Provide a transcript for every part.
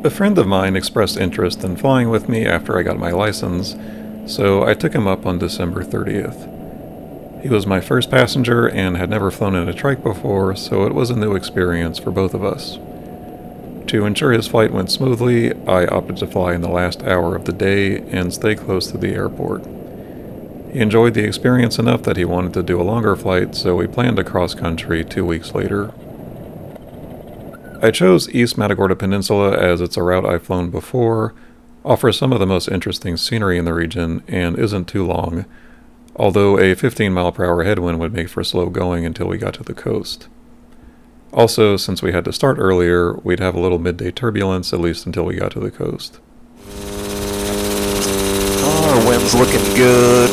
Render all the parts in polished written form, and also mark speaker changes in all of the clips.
Speaker 1: A friend of mine expressed interest in flying with me after I got my license, so I took him up on December 30th. He was my first passenger and had never flown in a trike before, so it was a new experience for both of us. To ensure his flight went smoothly, I opted to fly in the last hour of the day and stay close to the airport. He enjoyed the experience enough that he wanted to do a longer flight, so we planned to cross country 2 weeks later. I chose East Matagorda Peninsula as it's a route I've flown before, offers some of the most interesting scenery in the region, and isn't too long, although a 15-mile-per-hour headwind would make for slow going until we got to the coast. Also, since we had to start earlier, we'd have a little midday turbulence, at least until we got to the coast.
Speaker 2: Our wind's looking good,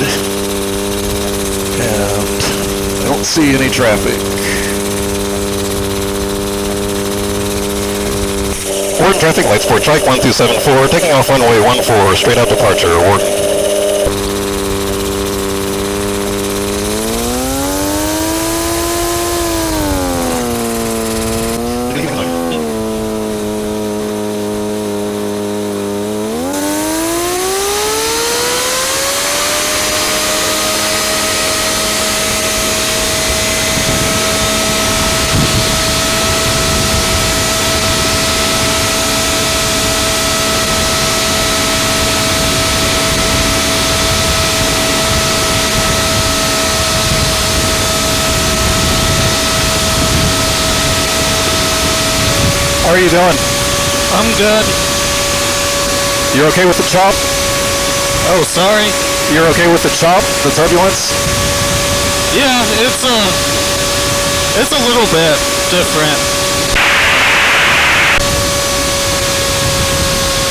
Speaker 2: and I don't see any traffic. Ward traffic lights for trike 1274, taking off runway 14, straight out departure, Ward. How are you doing?
Speaker 3: I'm good.
Speaker 2: You're okay with the chop?
Speaker 3: Oh, sorry.
Speaker 2: You're okay with the chop, the turbulence?
Speaker 3: Yeah, it's a little bit different.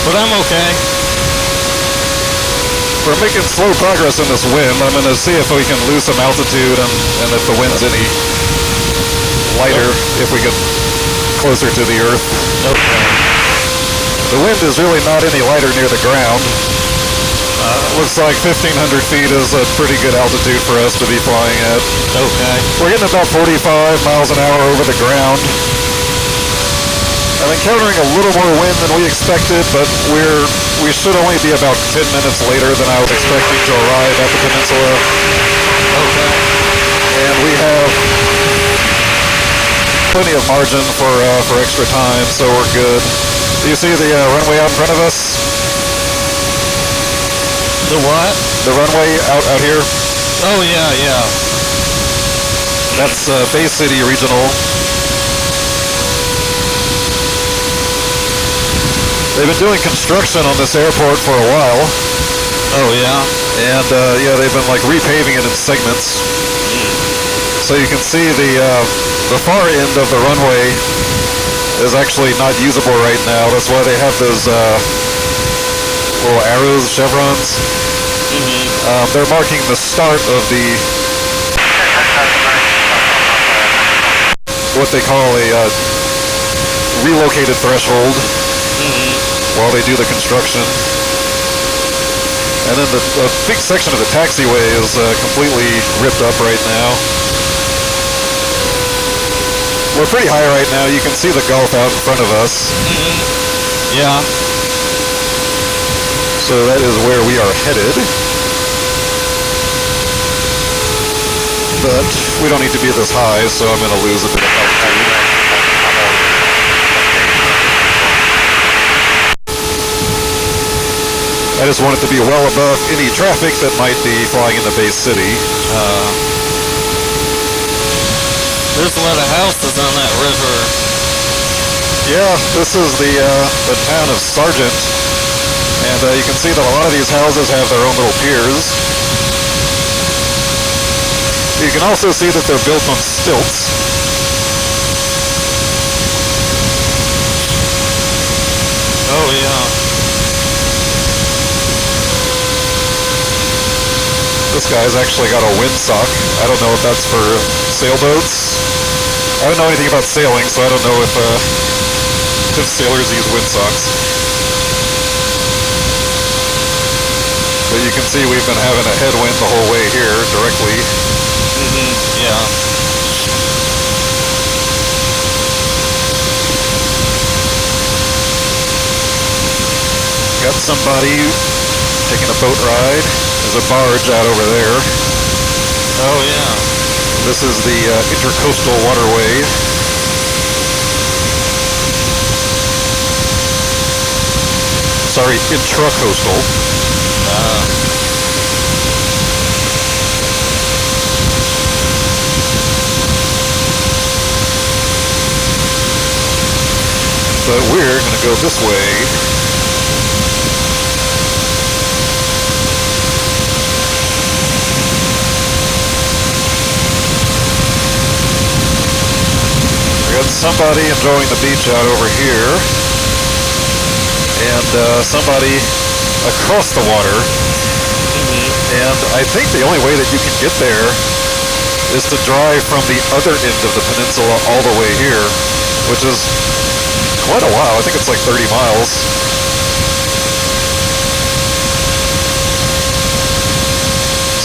Speaker 3: But I'm okay.
Speaker 2: We're making slow progress in this wind. I'm going to see if we can lose some altitude and if the wind's any lighter, if we get closer to the earth.
Speaker 3: Okay.
Speaker 2: The wind is really not any lighter near the ground. Looks like 1,500 feet is a pretty good altitude for us to be flying at.
Speaker 3: Okay.
Speaker 2: We're getting about 45 miles an hour over the ground. I'm encountering a little more wind than we expected, but we should only be about 10 minutes later than I was expecting to arrive at the peninsula.
Speaker 3: Okay.
Speaker 2: And we have plenty of margin for extra time, so we're good. Do you see the runway out in front of us?
Speaker 3: The what?
Speaker 2: The runway out here?
Speaker 3: Oh, yeah.
Speaker 2: That's Bay City Regional. They've been doing construction on this airport for a while.
Speaker 3: Oh, yeah?
Speaker 2: And they've been like repaving it in segments. So you can see the far end of the runway is actually not usable right now. That's why they have those little arrows, chevrons.
Speaker 3: Mm-hmm.
Speaker 2: They're marking the start of what they call a relocated threshold while they do the construction. And then the big section of the taxiway is completely ripped up right now. We're pretty high right now. You can see the Gulf out in front of us.
Speaker 3: Yeah.
Speaker 2: So that is where we are headed. But we don't need to be this high, so I'm going to lose a bit of altitude. I just want it to be well above any traffic that might be flying into Bay City.
Speaker 3: There's a lot of houses on that river.
Speaker 2: Yeah, this is the town of Sargent, and you can see that a lot of these houses have their own little piers. You can also see that they're built on stilts.
Speaker 3: Oh, yeah.
Speaker 2: This guy's actually got a windsock. I don't know if that's for sailboats. I don't know anything about sailing, so I don't know if sailors use windsocks. But you can see we've been having a headwind the whole way here directly.
Speaker 3: Yeah.
Speaker 2: got somebody taking a boat ride. There's a barge out over there.
Speaker 3: Oh yeah.
Speaker 2: This is the intercoastal waterway. Sorry, intracoastal. But we're going to go this way. We got somebody enjoying the beach out over here. And somebody across the water. And I think the only way that you can get there is to drive from the other end of the peninsula all the way here, which is quite a while. I think it's like 30 miles.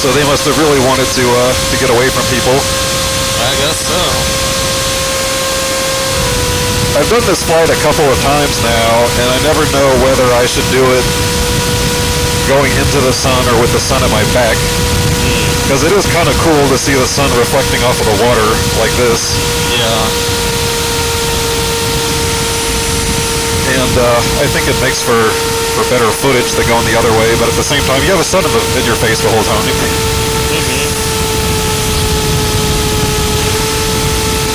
Speaker 2: So they must have really wanted to get away from people.
Speaker 3: I guess so.
Speaker 2: I've done this flight a couple of times now, and I never know whether I should do it going into the sun or with the sun at my back. Because it is kind of cool to see the sun reflecting off of the water like this.
Speaker 3: Yeah.
Speaker 2: And I think it makes for better footage than going the other way, but at the same time, you have a sun in your face the whole time.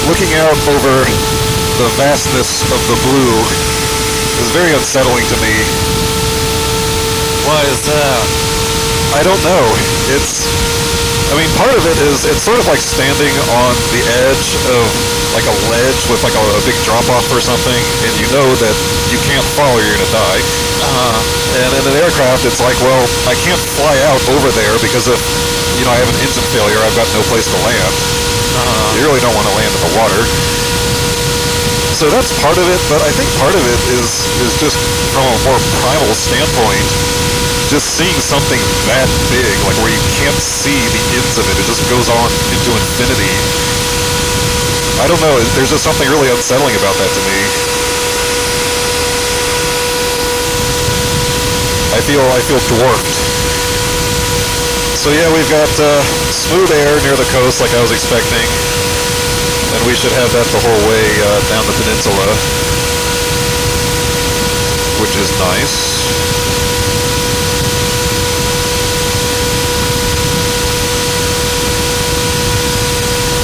Speaker 2: Looking out over the vastness of the blue is very unsettling to me.
Speaker 3: Why is that?
Speaker 2: I don't know. Part of it is it's sort of like standing on the edge of like a ledge with like a big drop off or something, and you know that you can't fall or you're gonna die. And in an aircraft, it's like, well, I can't fly out over there because if I have an engine failure, I've got no place to land. You really don't want to land in the water. So that's part of it, but I think part of it is just from a more primal standpoint, just seeing something that big, like where you can't see the ends of it, it just goes on into infinity. I don't know, there's just something really unsettling about that to me. I feel dwarfed. So yeah, we've got smooth air near the coast like I was expecting. And we should have that the whole way down the peninsula, which is nice.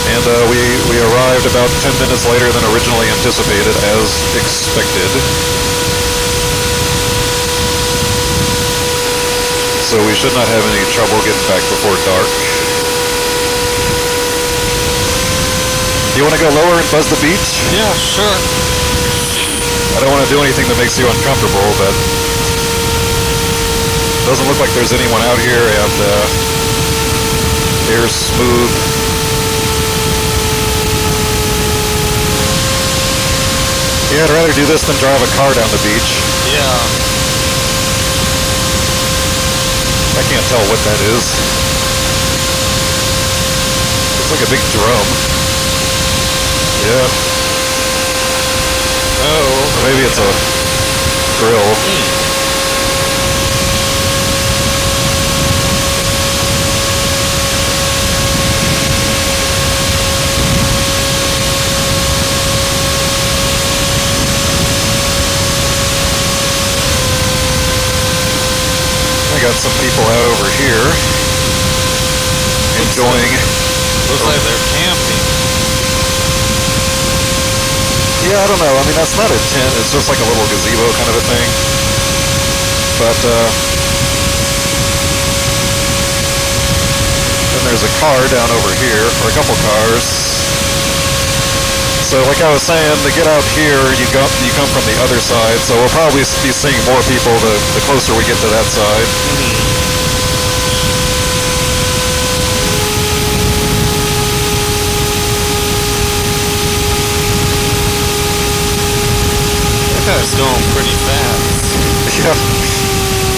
Speaker 2: And we arrived about 10 minutes later than originally anticipated, as expected. So we should not have any trouble getting back before dark. Do you want to go lower and buzz the beach?
Speaker 3: Yeah, sure.
Speaker 2: I don't want to do anything that makes you uncomfortable, but it doesn't look like there's anyone out here, and air's smooth. Yeah, I'd rather do this than drive a car down the beach.
Speaker 3: Yeah.
Speaker 2: I can't tell what that is. Looks like a big drum. Yeah.
Speaker 3: Oh.
Speaker 2: Or maybe it's a grill. I got some people out over here enjoying.
Speaker 3: Looks like they're camping.
Speaker 2: Yeah, I don't know. I mean, that's not a tent. It's just like a little gazebo kind of a thing. But, then there's a car down over here, or a couple cars. So, like I was saying, to get out here, you come from the other side. So we'll probably be seeing more people the closer we get to that side.
Speaker 3: It's going pretty fast.
Speaker 2: Yeah,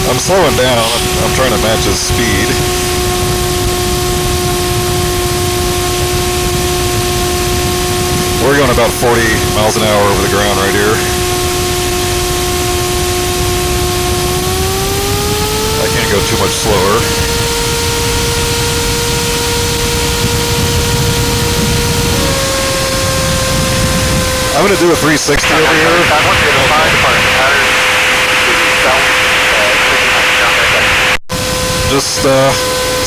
Speaker 2: I'm slowing down. I'm trying to match his speed. We're going about 40 miles an hour over the ground right here. too much slower. I'm going to do a 360 over here.
Speaker 4: I want you to find the parking pattern to the south,
Speaker 2: Just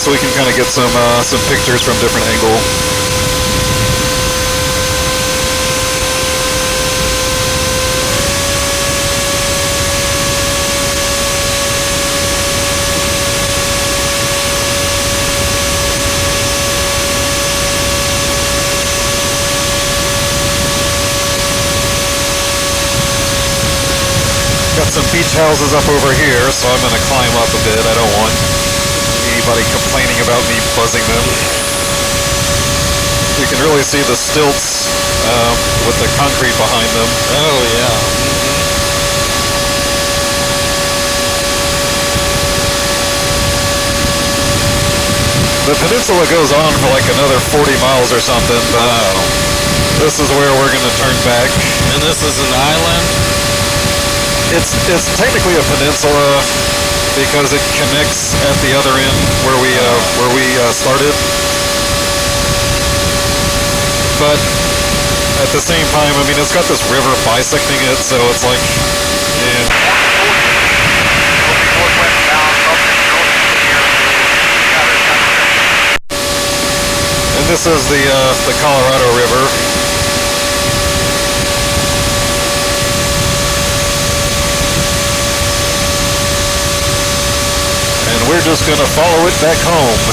Speaker 2: so we can kind of get some pictures from different angle. Got some beach houses up over here, so I'm going to climb up a bit. I don't want anybody complaining about me buzzing them. You can really see the stilts with the concrete behind them.
Speaker 3: Oh, yeah.
Speaker 2: The peninsula goes on for like another 40 miles or something, but this is where we're going to turn back.
Speaker 3: And this is an island?
Speaker 2: It's technically a peninsula because it connects at the other end where we started. But at the same time, I mean, it's got this river bisecting it, so it's like, yeah. And this is the Colorado River. And we're just gonna follow it back home.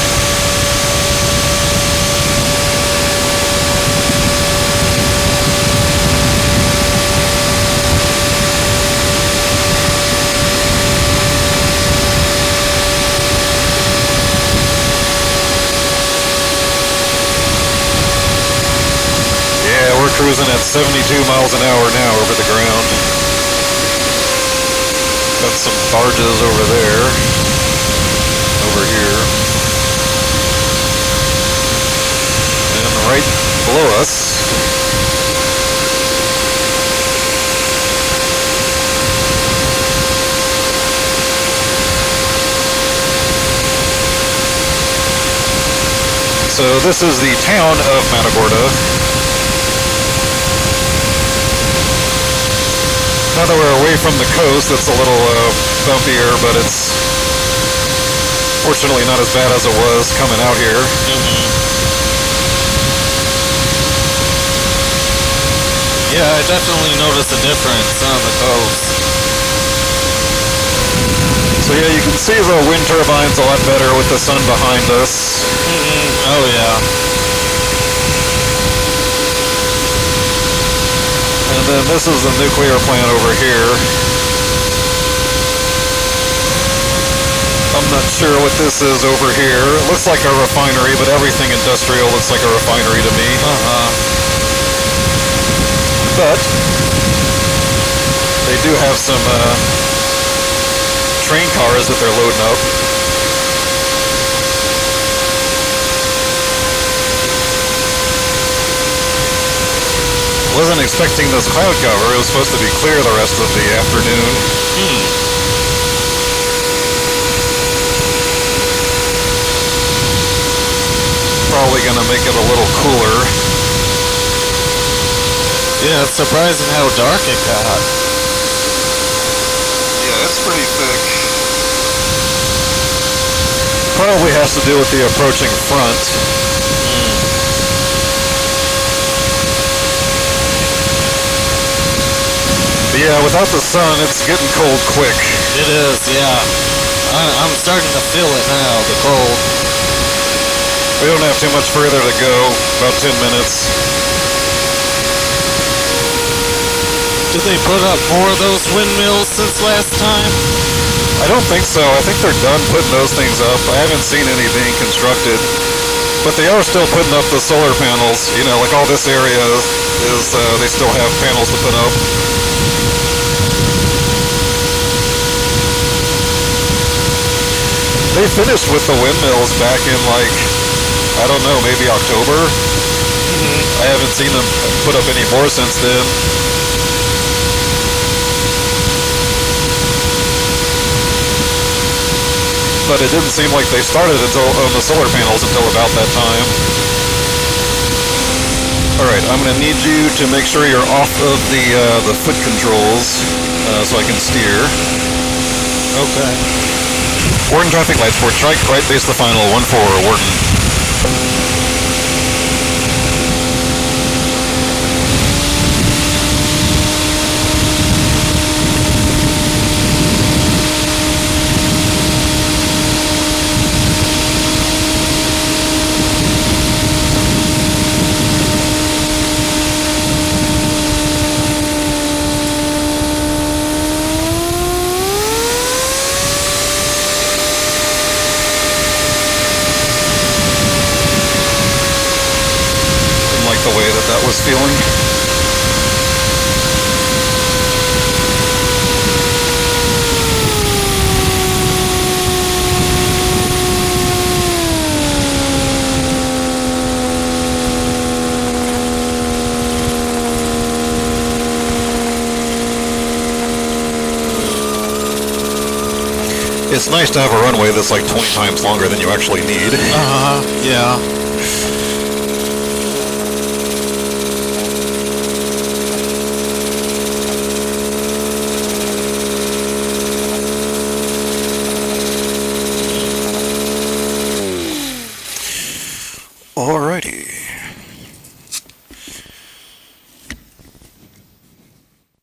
Speaker 2: Yeah, we're cruising at 72 miles an hour now over the ground. Got some barges over there. Over here. And right below us. So this is the town of Matagorda. Now that we're away from the coast, it's a little bumpier, but it's fortunately not as bad as it was coming out here.
Speaker 3: Yeah, I definitely noticed a difference on the coast.
Speaker 2: So yeah, you can see the wind turbines a lot better with the sun behind us.
Speaker 3: Oh, yeah.
Speaker 2: And then this is the nuclear plant over here. I'm not sure what this is over here. It looks like a refinery, but everything industrial looks like a refinery to me. But they do have some train cars that they're loading up. Wasn't expecting this cloud cover. It was supposed to be clear the rest of the afternoon. Probably gonna make it a little cooler.
Speaker 3: Yeah, it's surprising how dark it got.
Speaker 2: Yeah, it's pretty thick. Probably has to do with the approaching front. But yeah, without the sun, it's getting cold quick.
Speaker 3: It is, yeah. I'm starting to feel it now, the cold.
Speaker 2: We don't have too much further to go, about 10 minutes.
Speaker 3: Did they put up more of those windmills since last time?
Speaker 2: I don't think so. I think they're done putting those things up. I haven't seen any being constructed. But they are still putting up the solar panels. You know, like all this area is, they still have panels to put up. They finished with the windmills back in like, I don't know, maybe October. I haven't seen them put up any more since then. but it didn't seem like they started until on the solar panels until about that time. Alright, I'm going to need you to make sure you're off of the foot controls so I can steer.
Speaker 3: Okay.
Speaker 2: Warden traffic lights, port strike, right base the final, 1-4, Warden. The way that was feeling. It's nice to have a runway that's like 20 times longer than you actually need.
Speaker 3: Yeah.